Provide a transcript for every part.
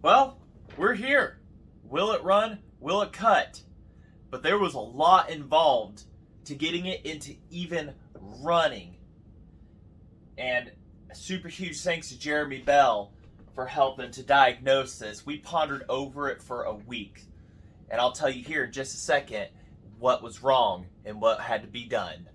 Well, we're here. Will it run? Will it cut? But there was a lot involved to getting it into even running. And a super huge thanks to Jeremy Bell for helping to diagnose this. We pondered over it for a week. And I'll tell you here in just a second what was wrong and what had to be done.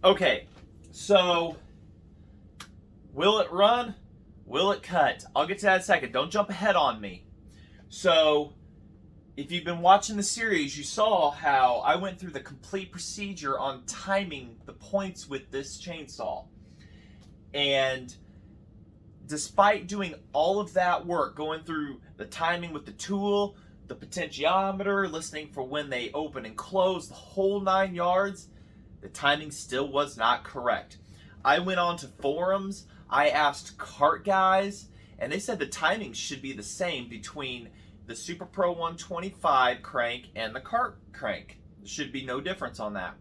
Okay, so will it run? Will it cut? I'll get to that in a second. Don't jump ahead on me. So, if you've been watching the series, you saw how I went through the complete procedure on timing the points with this chainsaw. And despite doing all of that work, going through the timing with the tool, the potentiometer, listening for when they open and close, the whole 9 yards, the timing still was not correct. I went on to forums, I asked cart guys, and they said the timing should be the same between the Super Pro 125 crank and the cart crank. There should be no difference on that,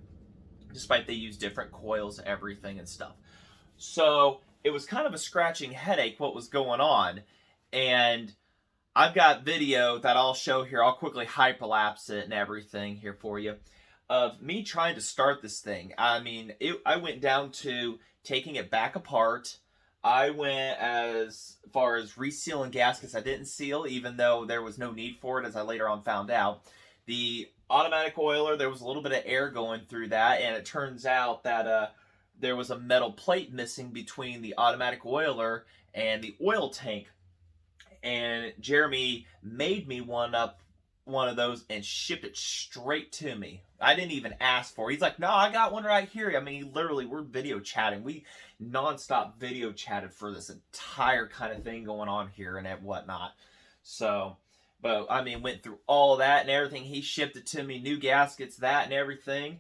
despite they use different coils, everything and stuff. So it was kind of a scratching headache what was going on, and I've got video that I'll show here. I'll quickly hyperlapse it and everything here for you of me trying to start this thing. I mean, I went down to taking it back apart. I went as far as resealing gaskets. I didn't seal, even though there was no need for it, as I later on found out. The automatic oiler, there was a little bit of air going through that, and it turns out that there was a metal plate missing between the automatic oiler and the oil tank. And Jeremy made me one of those and shipped it straight to me. I didn't even ask for it. He's like, no, I got one right here. I mean, literally, we're video chatting. We nonstop video chatted for this entire kind of thing going on here and whatnot. So, but I mean, went through all that and everything. He shipped it to me, new gaskets, that and everything.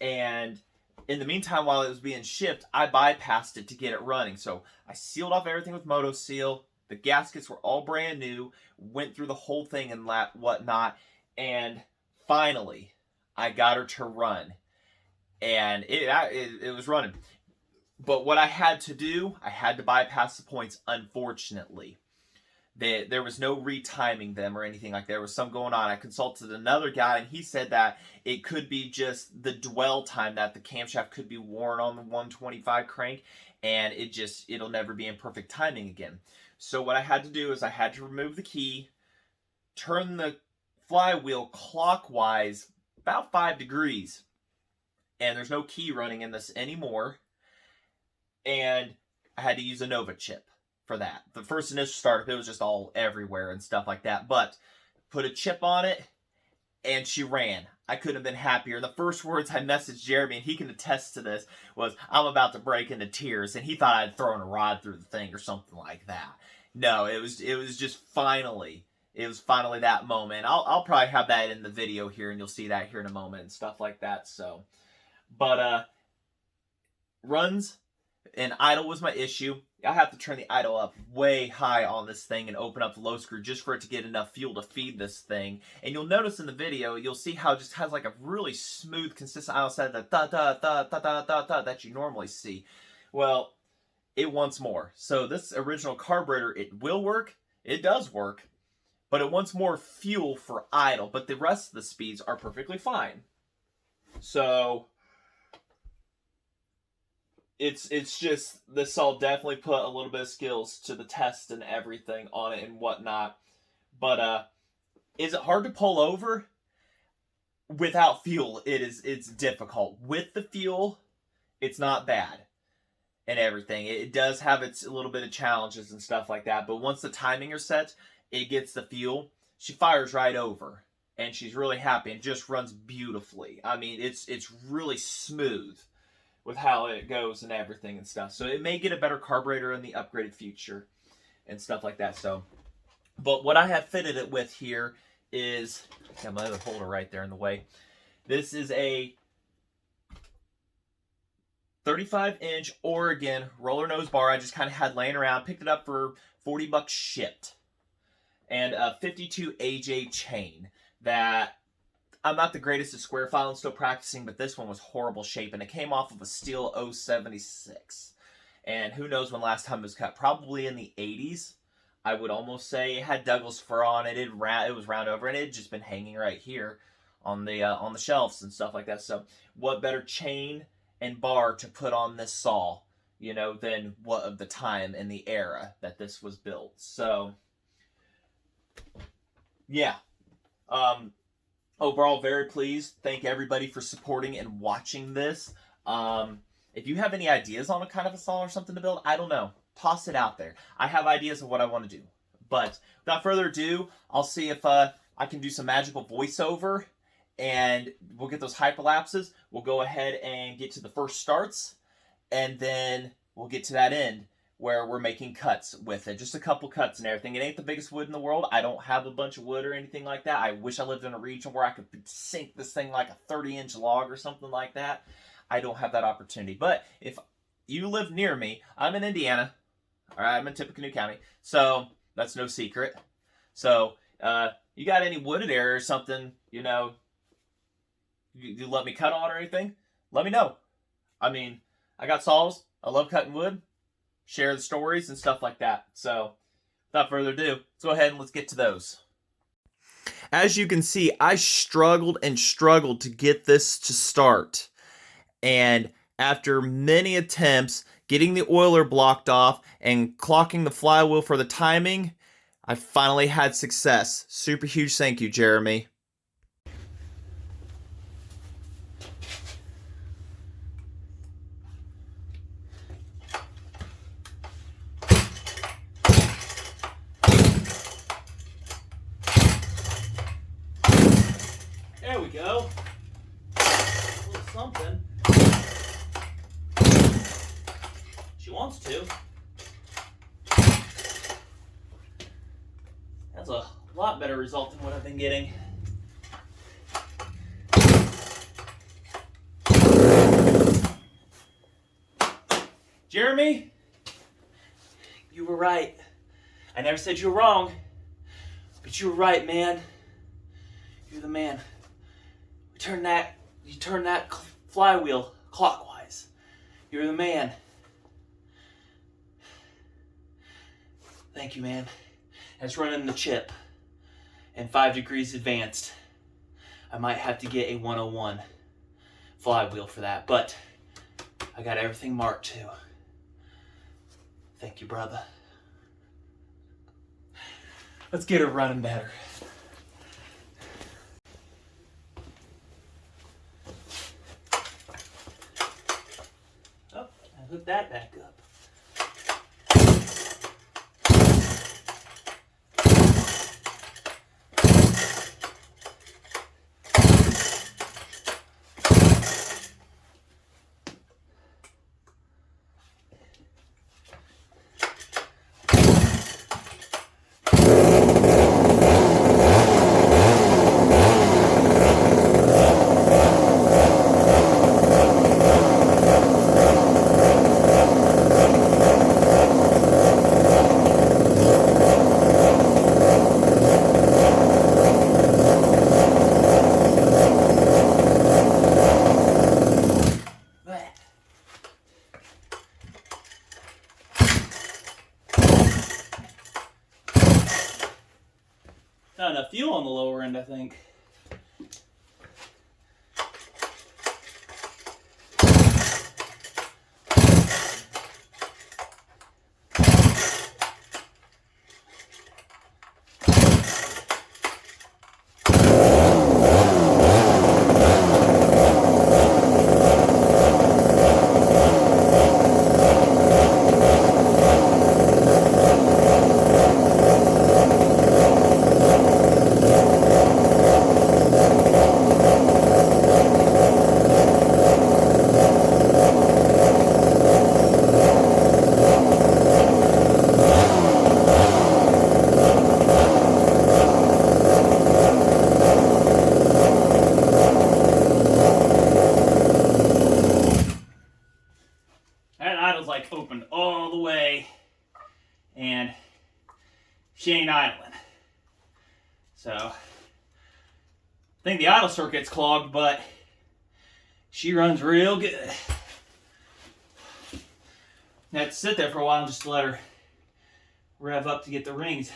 And in the meantime, while it was being shipped, I bypassed it to get it running. So I sealed off everything with Moto Seal. The gaskets were all brand new, went through the whole thing and whatnot, and finally, I got her to run. And it was running. But what I had to do, I had to bypass the points, unfortunately. There was no retiming them or anything like that. There was some going on. I consulted another guy, and he said that it could be just the dwell time, that the camshaft could be worn on the 125 crank, and it'll never be in perfect timing again. So what I had to do is I had to remove the key, turn the flywheel clockwise about 5 degrees, and there's no key running in this anymore, and I had to use a Nova chip for that. The first initial startup, it was just all everywhere and stuff like that, but put a chip on it, and she ran. I couldn't have been happier. The first words I messaged Jeremy, and he can attest to this, was, I'm about to break into tears, and he thought I'd thrown a rod through the thing or something like that. No, it was just finally, it was finally that moment. I'll probably have that in the video here, and you'll see that here in a moment and stuff like that. So, but runs and idle was my issue. I have to turn the idle up way high on this thing and open up the low screw just for it to get enough fuel to feed this thing. And you'll notice in the video, you'll see how it just has like a really smooth, consistent idle set, that da-da-da-da-da-da-da that you normally see. Well, it wants more. So this original carburetor, it will work. It does work. But it wants more fuel for idle. But the rest of the speeds are perfectly fine. So it's just, this all definitely put a little bit of skills to the test and everything on it and whatnot. But is it hard to pull over? Without fuel, it's difficult. With the fuel, it's not bad and everything. It does have its a little bit of challenges and stuff like that. But once the timing are set, it gets the fuel, she fires right over. And she's really happy and just runs beautifully. I mean, it's really smooth with how it goes and everything and stuff. So it may get a better carburetor in the upgraded future and stuff like that. So, but what I have fitted it with here is, got my other holder right there in the way. This is a 35-inch Oregon roller nose bar I just kind of had laying around. Picked it up for $40 shipped. And a 52 AJ chain that I'm not the greatest at square filing, still practicing, but this one was horrible shape, and it came off of a steel 076. And who knows when last time it was cut? Probably in the 80s, I would almost say. It had Douglas fur on it. It was round over, and it had just been hanging right here on the shelves and stuff like that. So what better chain and bar to put on this saw, you know, than what of the time and the era that this was built. So yeah, overall very pleased. Thank everybody for supporting and watching this. If you have any ideas on a kind of a saw or something to build, I don't know, toss it out there. I have ideas of what I want to do, but without further ado, I'll see if I can do some magical voiceover, and we'll get those hyperlapses. We'll go ahead and get to the first starts, and then we'll get to that end where we're making cuts with it. Just a couple cuts and everything. It ain't the biggest wood in the world. I don't have a bunch of wood or anything like that. I wish I lived in a region where I could sink this thing like a 30-inch log or something like that. I don't have that opportunity. But if you live near me, I'm in Indiana. All right, I'm in Tippecanoe County. So that's no secret. So you got any wooded area or something, you know, you let me cut on or anything, let me know. I mean, I got saws. I love cutting wood. Share the stories and stuff like that. So without further ado, let's go ahead and let's get to those. As you can see, I struggled and struggled to get this to start. And after many attempts, getting the oiler blocked off and clocking the flywheel for the timing, I finally had success. Super huge thank you, Jeremy. There we go. A little something. She wants to. That's a lot better result than what I've been getting. Jeremy, you were right. I never said you were wrong, but you were right, man. You're the man. You turn that flywheel clockwise. You're the man. Thank you, man. It's running the chip and 5 degrees advanced. I might have to get a 101 flywheel for that, but I got everything marked too. Thank you, brother. Let's get her running better. Hook that back up. Not enough fuel on the lower end, I think. and she ain't idling. So I think the idle circuit's clogged, but she runs real good. I had to sit there for a while just to let her rev up to get the rings.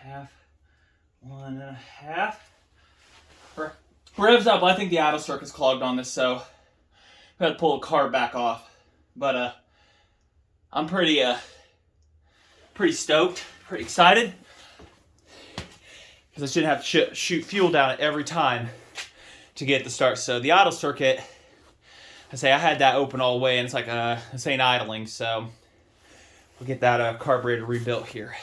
Half, 1.5. Revs up. I think the idle circuit's clogged on this, so I got to pull the carb back off. But I'm pretty stoked, pretty excited, because I shouldn't have to shoot fuel down it every time to get it to start. So the idle circuit, I had that open all the way, and it's like this ain't idling, so we'll get that carburetor rebuilt here.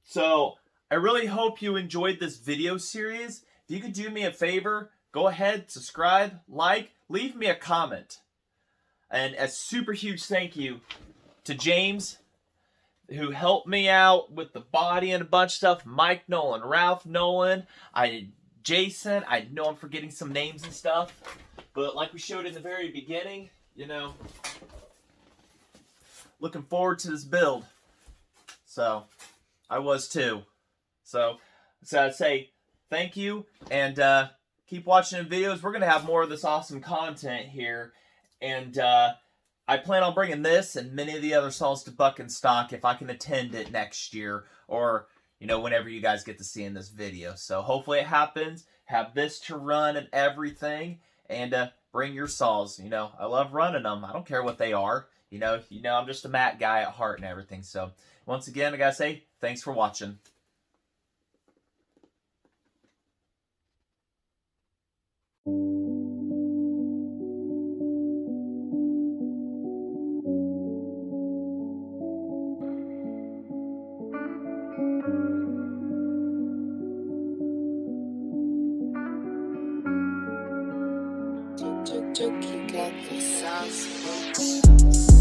So I really hope you enjoyed this video series. If you could do me a favor, go ahead, subscribe, like, leave me a comment. And a super huge thank you to James, who helped me out with the body and a bunch of stuff. Mike Nolan, Ralph Nolan, Jason. I know I'm forgetting some names and stuff. But like we showed in the very beginning, you know, looking forward to this build. So I was too. So I'd say thank you, and keep watching the videos. We're going to have more of this awesome content here. And I plan on bringing this and many of the other saws to Buck and Stock if I can attend it next year, or, you know, whenever you guys get to see in this video. So hopefully it happens. Have this to run and everything, and bring your saws. You know, I love running them. I don't care what they are. You know, I'm just a Matt guy at heart and everything. So once again, I gotta say thanks for watching. Took you got the sauce.